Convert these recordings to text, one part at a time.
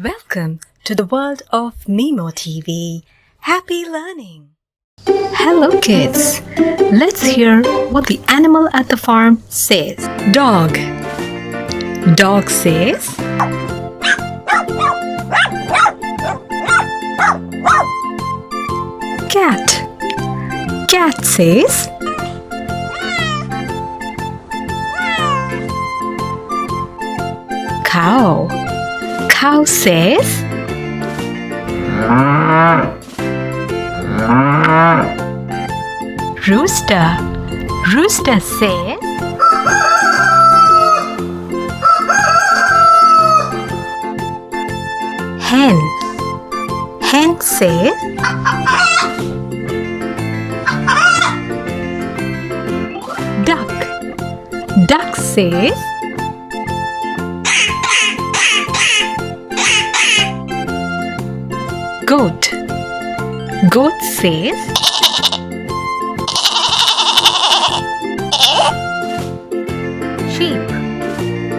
Welcome to the world of MIMO TV. Happy learning! Hello kids! Let's hear what the animal at the farm says. Dog. Dog says, cat. Cat says, cow. Cow says, rooster. Rooster says, hen. Hen says, duck. Duck says, goat. Goat says, sheep.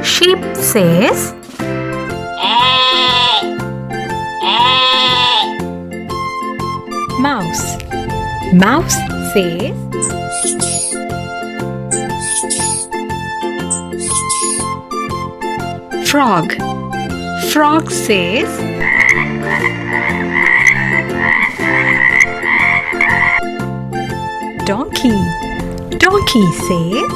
Sheep says, mouse. Mouse says, frog. Frog says, donkey. Donkey says,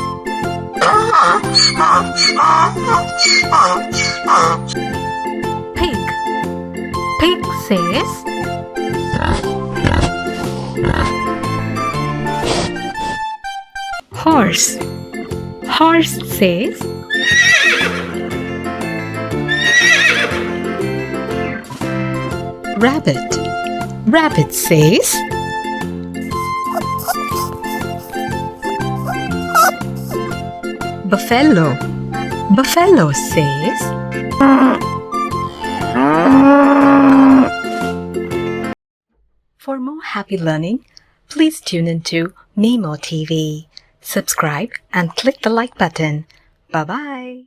pig. Pig says, horse. Horse says, rabbit. Rabbit says, buffalo. Buffalo says, for more happy learning, please tune into MIMO TV. Subscribe and click the like button. Bye-bye.